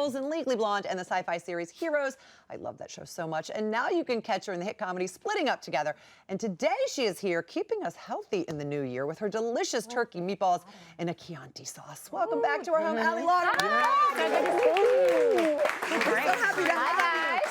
roles in Legally Blonde and the sci-fi series Heroes. I love that show so much. And now you can catch her in the hit comedy Splitting Up Together. And today she is here keeping us healthy in the new year with her delicious turkey meatballs in a Chianti sauce. Welcome back to our home, Ali Larter. Hi. We're so happy to have you.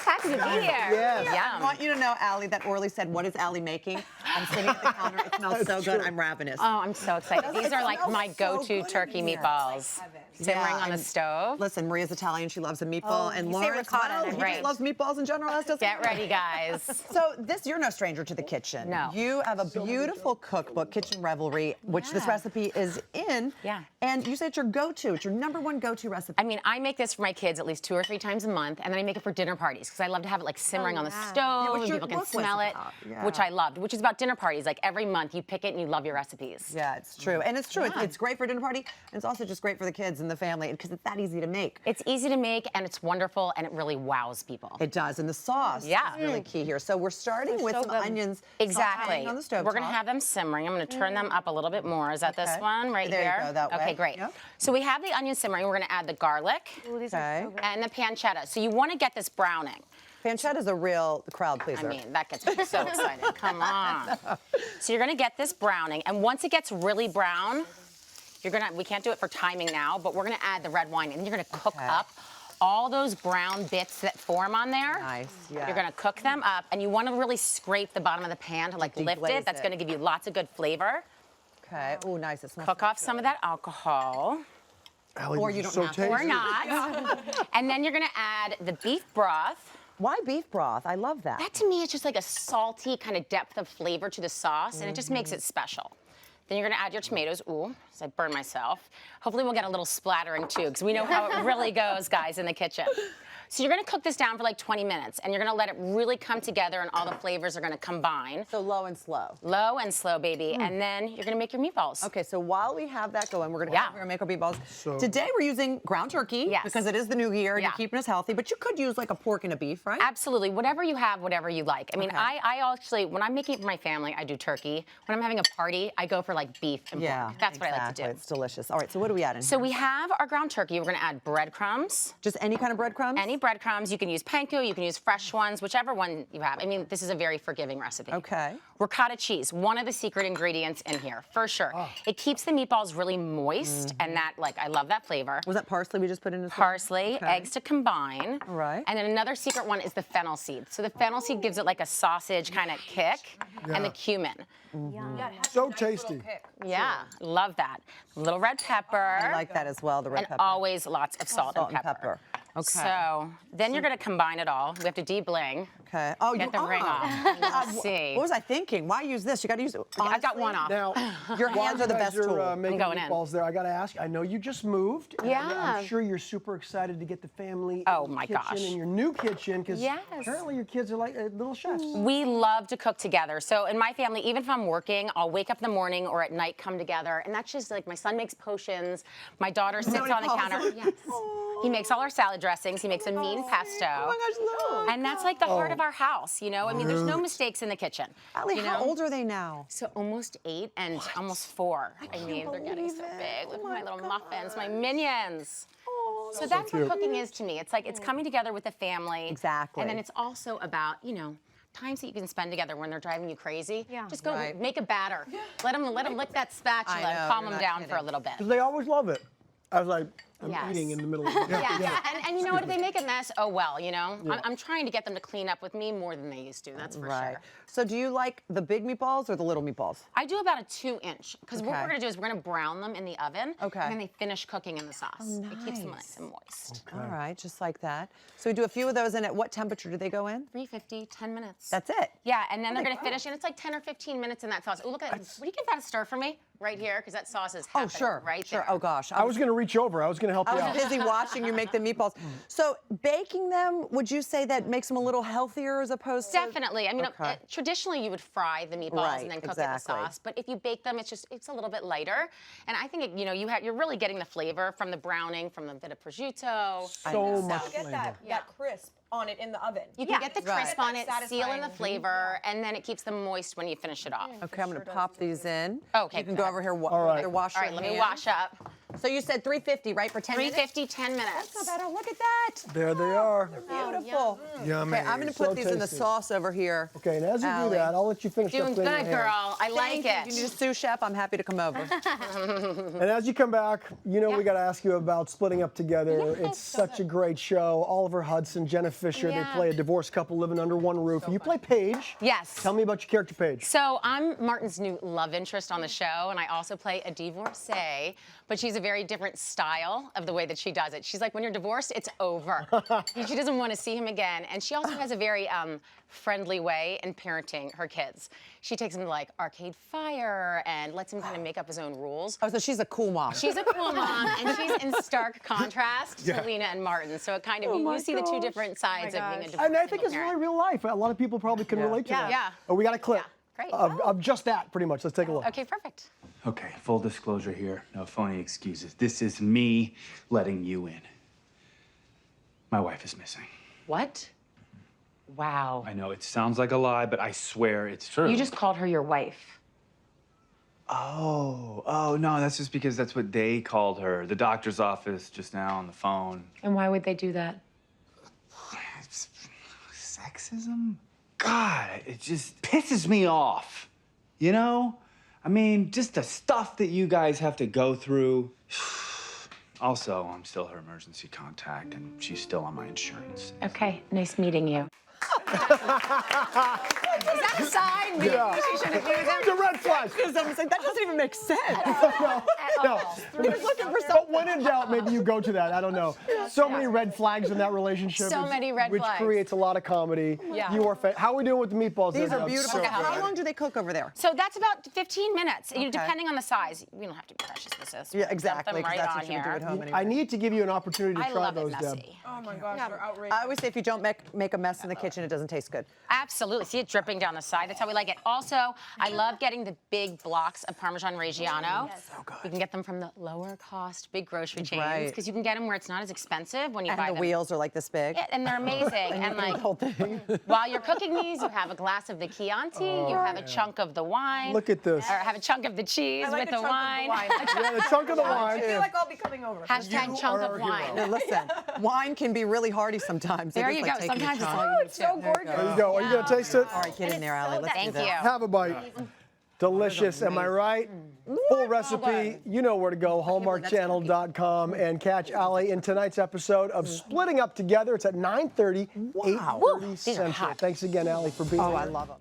Happy to be here. I want you to know, Ali, that Orly said, "What is Ali making?" I'm sitting at the counter. It smells so good. I'm ravenous. Oh, I'm so excited. These are like my go-to turkey meatballs. Simmering on the stove. Listen, Maria's Italian. She loves a meatball. And Lauren, ricotta. he just loves meatballs in general. Get ready, guys. So you're no stranger to the kitchen. No. You have a beautiful cookbook, Kitchen Revelry, which this recipe is in. Yeah. And you say it's your go-to. It's your #1 go-to recipe. I mean, I make this for my kids at least 2 or 3 times a month, and then I make it for dinner parties because I love to have it like simmering on the stove, and people can smell it, which I loved, which is about dinner parties. Like every month you pick it and you love your recipes. Yeah, it's true. And it's true. It's great for a dinner party, and it's also just great for the kids and the family because it's that easy to make. It's easy to make, and it's wonderful, and it really wows people. It does, and the sauce is really key here. So we're starting with some onions Exactly. on the stove. We're going to have them simmering. I'm going to turn them up a little bit more. Is that this one right here? There you go, that way. Okay, great. Yep. So we have the onions simmering. We're going to add the garlic and the pancetta. So you want to get this browning. Pancetta is a real crowd pleaser. I mean, that gets me so excited. Come on. So you're going to get this browning, and once it gets really brown, we can't do it for timing now, but we're going to add the red wine, and then you're going to cook up all those brown bits that form on there. Nice, yeah. You're going to cook them up, and you want to really scrape the bottom of the pan to like lift it. That's going to give you lots of good flavor. Okay. Oh, nice. It smells Cook off some of that alcohol. Ali, or you don't so have to. tasty. Or not. And then you're going to add the beef broth. Why beef broth? I love that. That to me is just like a salty kind of depth of flavor to the sauce, and it just makes it special. Then you're gonna add your tomatoes. Ooh, so I burned myself. Hopefully we'll get a little splattering too, because we know how it really goes, guys, in the kitchen. So you're gonna cook this down for like 20 minutes, and you're gonna let it really come together, and all the flavors are gonna combine. So low and slow. Low and slow, baby. And then you're gonna make your meatballs. Okay, so while we have that going, we're gonna make our meatballs. So today we're using ground turkey because it is the new year and you're keeping us healthy, but you could use like a pork and a beef, right? Absolutely, whatever you have, whatever you like. I mean, I actually, when I'm making it for my family, I do turkey. When I'm having a party, I go for like beef and pork. That's what I like to do. It's delicious. All right, so what do we add in So here? we have our ground turkey. We're gonna add breadcrumbs. Just any kind of breadcrumbs? Any breadcrumbs. You can use panko, you can use fresh ones, whichever one you have. I mean, this is a very forgiving recipe. Okay. Ricotta cheese, one of the secret ingredients in here, for sure. It keeps the meatballs really moist, and that, like, I love that flavor. Was that parsley we just put in as well? Parsley, eggs to combine. All right. And then another secret one is the fennel seed. So the fennel seed gives it like a sausage kind of kick, and the cumin. So tasty. Yeah, love that. Little red pepper. I like that as well, the red and pepper. always lots of salt and pepper. Okay. So then you're going to combine it all. We have to de-bling. Okay. Oh, Get the ring off. Let's see. What was I thinking? Why use this? You got to use it. I got one off. Now, Your hands are the best tool. Making going in. meatballs there. I got to ask. I know you just moved. and Yeah. I'm sure you're super excited to get the family Oh, in the my kitchen gosh. in your new kitchen because Yes. apparently your kids are like little chefs. We love to cook together. So in my family, even if I'm working, I'll wake up in the morning or at night, come together. And that's just like my son makes potions. My daughter sits on the counter. Yes. He makes all our salad dressings. He makes a mean pesto. Oh my gosh, look. And that's like the heart of our house, you know? I mean, there's no mistakes in the kitchen. Ali, you how know? old are they now? So almost 8 and almost 4. I mean, they're getting so big. Look at my little muffins, my minions. So that's what cooking is to me. It's like it's coming together with the family. Exactly. And then it's also about, you know, times that you can spend together when they're driving you crazy. Yeah. Just go make a batter. Let them lick that spatula and calm them down for a little bit. Because they always love it. I was like, I'm Yes. eating in the middle of it. Yeah. And you know what? If they make a mess, oh well, you know? I'm trying to get them to clean up with me more than they used to, that's for sure. So do you like the big meatballs or the little meatballs? I do about a 2-inch, because what we're gonna do is we're gonna brown them in the oven, and then they finish cooking in the sauce. It keeps them nice and moist. All right, just like that. So we do a few of those, and at what temperature do they go in? 350, 10 minutes. That's it? Yeah, and then they're gonna finish, and it's like 10 or 15 minutes in that sauce. Oh, look at that. Will you give that a stir for me? Right here, because that sauce is happening right there. Oh gosh. I was going to reach over. I was going to help you I out. was busy watching you make the meatballs. So baking them, would you say that makes them a little healthier as opposed to? Definitely. I mean, traditionally you would fry the meatballs and then cook it in the sauce. But if you bake them, it's a little bit lighter. And I think you're really getting the flavor from the browning, from the bit of prosciutto. So much Get flavor. that crisp on it in the oven. You can get the crisp on it, seal in Satisfying. the flavor, and then it keeps them moist when you finish it off. Okay, I'm going to pop these in. Okay, You can go over here. All right. Wash All your right, let me hands. wash up. So you said 350, right, for 10 minutes? 350, 10 minutes. That's not bad. Oh, look at that. There they are. Beautiful. Yummy. Okay, I'm going to So put these in the tasty. sauce over here. Okay, and as you Ali. do that, I'll let you finish Doing up cleaning good, your hands. girl. I like Thank you. it. If you need a sous chef, I'm happy to come over. And as you come back, you know we got to ask you about Splitting Up Together. It's such a great show. Oliver Hudson, Jenna Fisher, they play a divorced couple living under one roof. You play Paige. Yes. Tell me about your character, Paige. So I'm Martin's new love interest on the show, and I also play a divorcee, but she's a very different style of the way that she does it. She's like, when you're divorced, it's over. She doesn't want to see him again. And she also has a very friendly way in parenting her kids. She takes him to like Arcade Fire and lets him kind of make up his own rules. Oh, so she's a cool mom. She's a cool mom, and she's in stark contrast to Lena and Martin. So it kind of, you see the two different sides of being a divorced And I think it's single really parent. real life. A lot of people probably can relate to that. Yeah. Oh, we got a clip Great. of just that, pretty much. Let's take a look. Okay, perfect. Okay, full disclosure here. No phony excuses. This is me letting you in. My wife is missing. What? Wow. I know it sounds like a lie, but I swear it's true. You just called her your wife. Oh, no, that's just because that's what they called her. The doctor's office just now on the phone. And why would they do that? Sexism? God, it just pisses me off. You know? I mean, just the stuff that you guys have to go through. Also, I'm still her emergency contact, and she's still on my insurance. Okay, nice meeting you. Is that a sign? Maybe she shouldn't use them? The red flag. Because I was like, that doesn't even make sense. No. He was looking for But something. when in doubt, maybe you go to that. I don't know. So many red flags in that relationship. So many red which flags. creates a lot of comedy. Yeah. You are how are we doing with the meatballs? These there, are Deb? beautiful. So How good. long do they cook over there? So that's about 15 minutes, you know, Okay. depending on the size. We don't have to be precious with this. Yeah, Dump exactly. them 'Cause right that's on what you would do here. at home anyway. I need to give you an opportunity to I try love those, it Deb. messy. Oh my gosh, they're outrageous. I always say if you don't make a mess in the kitchen, it doesn't taste good. Absolutely. See it dripping down the side. That's how we like it. Also, I love getting the big blocks of Parmesan Reggiano. So good. You can get them from the lower cost big grocery chains Right. because you can get them where it's not as expensive when you And buy the them. wheels are like this big. Yeah, and they're amazing. and like The whole thing. while you're cooking these, you have a glass of the Chianti, you have a chunk of the wine. Look at this. Or have a chunk of the cheese I like with the the chunk wine. Of the wine. Yeah, the chunk of the I wine. feel like I'll be coming over. Hashtag You chunk are of our hero. wine. Now, listen, wine can be really hearty sometimes. It There is you like go. taking a Sometimes it's chunk. all you need It's so to. gorgeous. There you go. Are you going to taste it? All right, get in there, Ali. Let's do Thank this. you. Have a bite. Delicious, am I right? Full recipe, you know where to go, hallmarkchannel.com, and catch Ali in tonight's episode of Splitting Up Together. It's at 9:30, 8:30 These are Central. hot. Thanks again, Ali, for being Oh, here. I love them.